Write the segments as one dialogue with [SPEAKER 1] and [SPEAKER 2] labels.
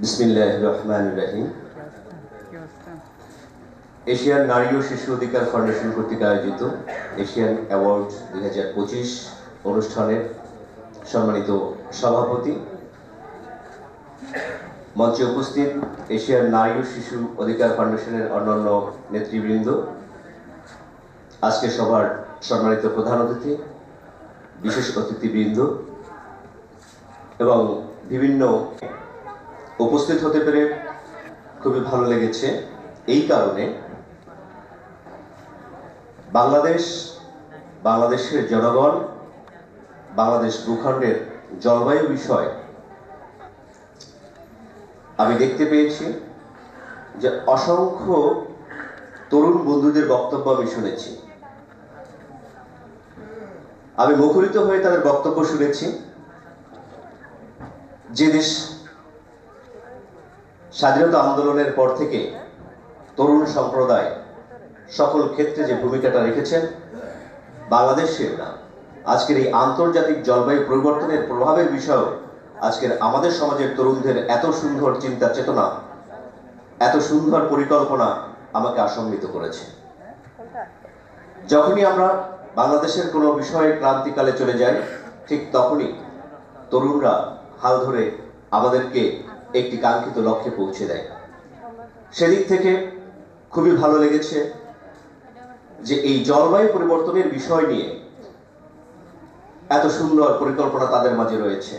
[SPEAKER 1] বিসমিল্লাহির রহমানির রহিম। এশিয়ান নারী ও শিশু অধিকার ফাউন্ডেশন কর্তৃক আয়োজিত এশিয়ান অ্যাওয়ার্ড 2025 অনুষ্ঠানের সম্মানিত সভাপতি, মঞ্চে উপস্থিত এশিয়ান নারী ও শিশু অধিকার ফাউন্ডেশনের অন্যান্য নেতৃবৃন্দ, আজকে সভার সম্মানিত প্রধান অতিথি, বিশেষ অতিথিবৃন্দ এবং বিভিন্ন উপস্থিত হতে পেরে খুবই ভালো লেগেছে। এই কারণে বাংলাদেশের জনগণ, বাংলাদেশ ভূখণ্ডের জলবায়ু বিষয় আমি দেখতে পেয়েছি যে অসংখ্য তরুণ বন্ধুদের বক্তব্য আমি শুনেছি। আমি মুখরিত হয়ে তাদের বক্তব্য শুনেছি। যে দেশ স্বাধীনতা আন্দোলনের পর থেকে তরুণ সম্প্রদায় সকল ক্ষেত্রে যে ভূমিকাটা রেখেছেন, বাংলাদেশের না, আজকের এই আন্তর্জাতিক জলবায়ু পরিবর্তনের প্রভাবের বিষয়েও আজকের আমাদের সমাজের তরুণদের এত সুন্দর চিন্তা চেতনা, এত সুন্দর পরিকল্পনা আমাকে আশঙ্কিত করেছে। যখনই আমরা বাংলাদেশের কোনো বিষয়ে ক্রান্তিকালে চলে যাই, ঠিক তখনই তরুণরা হাল ধরে আমাদেরকে একটি কাঙ্ক্ষিত লক্ষ্যে পৌঁছে দেয়। সেদিক থেকে খুবই ভালো লেগেছে যে এই জলবায়ু পরিবর্তনের বিষয় নিয়ে এত সুন্দর পরিকল্পনা তাদের মাঝে রয়েছে।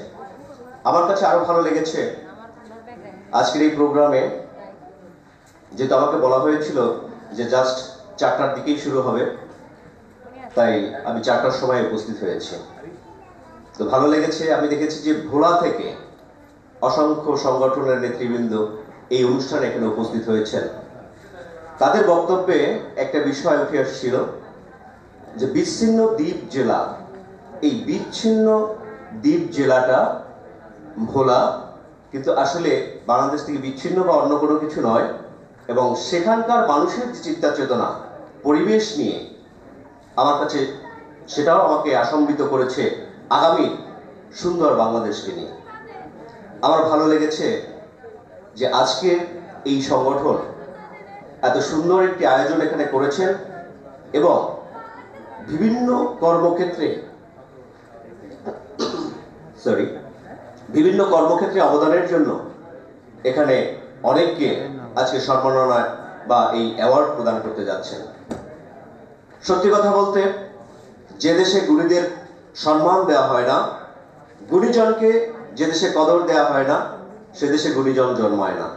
[SPEAKER 1] আমার কাছে আরো ভালো লেগেছে আজকের এই প্রোগ্রামে, যেহেতু আমাকে বলা হয়েছিল যে জাস্ট 4টার দিকেই শুরু হবে, তাই আমি 4টার সময় উপস্থিত হয়েছি। তো ভালো লেগেছে। আমি দেখেছি যে ভোলা থেকে অসংখ্য সংগঠনের নেতৃবৃন্দ এই অনুষ্ঠানে এখানে উপস্থিত হয়েছেন। তাদের বক্তব্যে একটা বিষয় উঠে আসছিল যে বিচ্ছিন্ন দ্বীপ জেলা, এই বিচ্ছিন্ন দ্বীপ জেলাটা ভোলা, কিন্তু আসলে বাংলাদেশ থেকে বিচ্ছিন্ন বা অন্য কোনো কিছু নয়, এবং সেখানকার মানুষের যে চিন্তা চেতনা পরিবেশ নিয়ে, আমার কাছে সেটাও আমাকে আশঙ্কিত করেছে আগামী সুন্দর বাংলাদেশকে নিয়ে। আমার ভালো লেগেছে যে আজকে এই সংগঠন এত সুন্দর একটি আয়োজন এখানে করেছেন এবং বিভিন্ন কর্মক্ষেত্রে অবদানের জন্য এখানে অনেককে আজকে সম্মাননা বা এই অ্যাওয়ার্ড প্রদান করতে যাচ্ছেন। সত্যি কথা বলতে, যে দেশে গুণীদের সম্মান দেওয়া হয় না, গুণীজনকে যে দেশে কদর দেওয়া হয় না, সে দেশে গুণীজন জন্মায় না।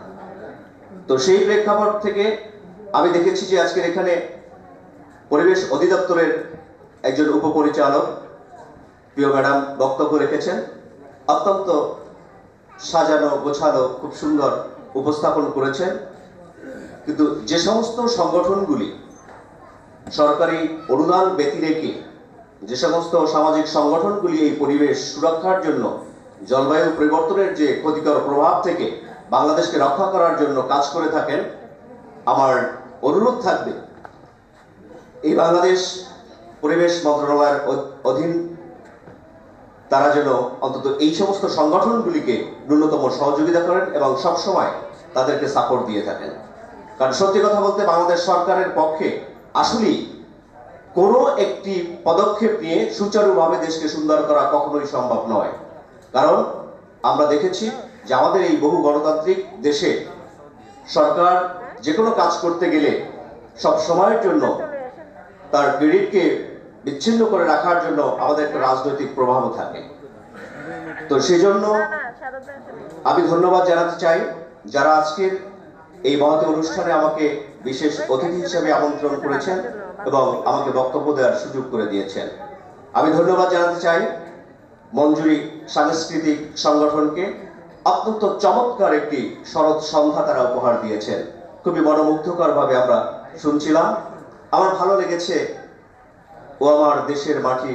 [SPEAKER 1] তো সেই প্রেক্ষাপট থেকে আমি দেখেছি যে আজকের এখানে পরিবেশ অধিদপ্তরের একজন উপপরিচালক প্রিয় ম্যাডাম বক্তব্য রেখেছেন। অত্যন্ত সাজানো গোছানো, খুব সুন্দর উপস্থাপন করেছেন। কিন্তু যে সমস্ত সংগঠনগুলি সরকারি অনুদান ব্যতি রেখে, যে সমস্ত সামাজিক সংগঠনগুলি এই পরিবেশ সুরক্ষার জন্য, জলবায়ু পরিবর্তনের যে ক্ষতিকর প্রভাব থেকে বাংলাদেশকে রক্ষা করার জন্য কাজ করে থাকেন, আমার অনুরোধ থাকবে এই বাংলাদেশ পরিবেশ মন্ত্রণালয়ের অধীন তারা যেন অন্তত এই সমস্ত সংগঠনগুলিকে ন্যূনতম সহযোগিতা করেন এবং সবসময় তাদেরকে সাপোর্ট দিয়ে থাকেন। কারণ সত্যি কথা বলতে, বাংলাদেশ সরকারের পক্ষে আসলেই কোনো একটি পদক্ষেপ নিয়ে সুচারুভাবে দেশকে সুন্দর করা কখনোই সম্ভব নয়। কারণ আমরা দেখেছি যে আমাদের এই বহু গণতান্ত্রিক দেশে সরকার যে কোনো কাজ করতে গেলে সব সময়ের জন্য তার ক্রেডিটকে বিচ্ছিন্ন করে রাখার জন্য আমাদের একটা রাজনৈতিক প্রভাবও থাকে। তো সেই জন্য আমি ধন্যবাদ জানাতে চাই যারা আজকের এই মহতী অনুষ্ঠানে আমাকে বিশেষ অতিথি হিসেবে আমন্ত্রণ করেছেন এবং আমাকে বক্তব্য দেওয়ার সুযোগ করে দিয়েছেন। আমি ধন্যবাদ জানাতে চাই মঞ্জুরি সাংস্কৃতিক সংগঠনকে। অত্যন্ত চমৎকার একটি শরৎ সন্ধ্যা তারা উপহার দিয়েছেন। খুবই মনোমুগ্ধকর ভাবে আমরা শুনছিলাম। আমার ভালো লেগেছে ও আমার দেশের মাটি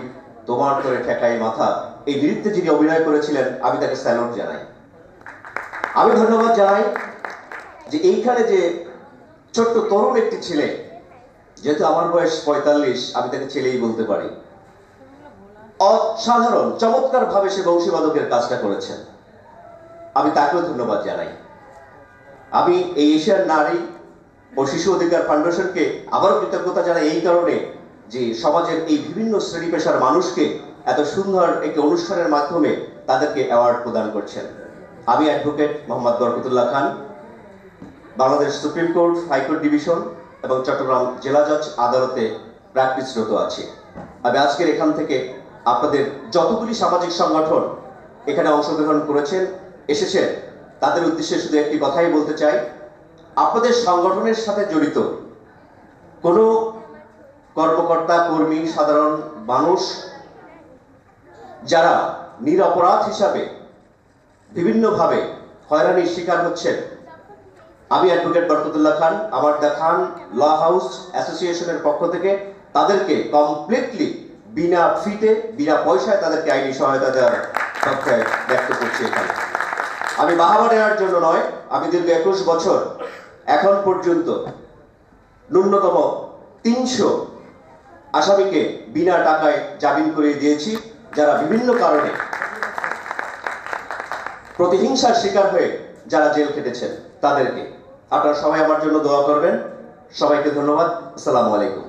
[SPEAKER 1] তোমার করে ঠেকাই মাথা, এই নৃত্যে যিনি অভিনয় করেছিলেন, আমি তাকে স্যালুট জানাই। আমি ধন্যবাদ জানাই যে এইখানে যে ছোট্ট তরুণ একটি ছেলে, যেহেতু আমার বয়স 45, আমি তাকে ছেলেই বলতে পারি, অসাধারণ চমৎকার ভাবে সে বংশীবাদকের কাজটা করেছেন। আমি তাকেও ধন্যবাদ জানাই। আমি এই এশিয়ান নারী ও শিশু অধিকার ফাউন্ডেশনকে আবারও কৃতজ্ঞতা জানাই এই কারণে যে সমাজের এই বিভিন্ন শ্রেণী পেশার মানুষকে এত সুন্দর একটি অনুষ্ঠানের মাধ্যমে তাদেরকে অ্যাওয়ার্ড প্রদান করছেন। আমি advocate Mohammad Barkatullah Khan, Bangladesh supreme court, high court division এবং চট্টগ্রাম জেলা জজ আদালতে প্র্যাকটিসরত আছি। আমি আজকের এখান থেকে আপনাদের যতগুলি সামাজিক সংগঠন এখানে অংশগ্রহণ করেছেন, এসেছেন, তাদের উদ্দেশ্যে শুধু একটি কথাই বলতে চাই, আপনাদের সংগঠনের সাথে জড়িত কোনো কর্মকর্তা, কর্মী, সাধারণ মানুষ যারা নিরপরাধ হিসাবে বিভিন্নভাবে হয়রানির শিকার হচ্ছেন, আমি অ্যাডভোকেট বরকতুল্লাহ খান আমার দ্য খান ল হাউস অ্যাসোসিয়েশনের পক্ষ থেকে তাদেরকে কমপ্লিটলি বিনা ফিতে, বিনা পয়সায় তাদেরকে আইনি সহায়তা দেওয়ার পক্ষে ব্যক্ত করছি। এখানে আমি বাহাবা নেওয়ার জন্য নয়, আমি দীর্ঘ 21 বছর এখন পর্যন্ত ন্যূনতম 300 আসামিকে বিনা টাকায় জামিন করিয়ে দিয়েছি, যারা বিভিন্ন কারণে প্রতিহিংসার শিকার হয়ে যারা জেল খেটেছেন তাদেরকে। আপনারা সবাই আমার জন্য দোয়া করবেন। সবাইকে ধন্যবাদ। আসসালামু আলাইকুম।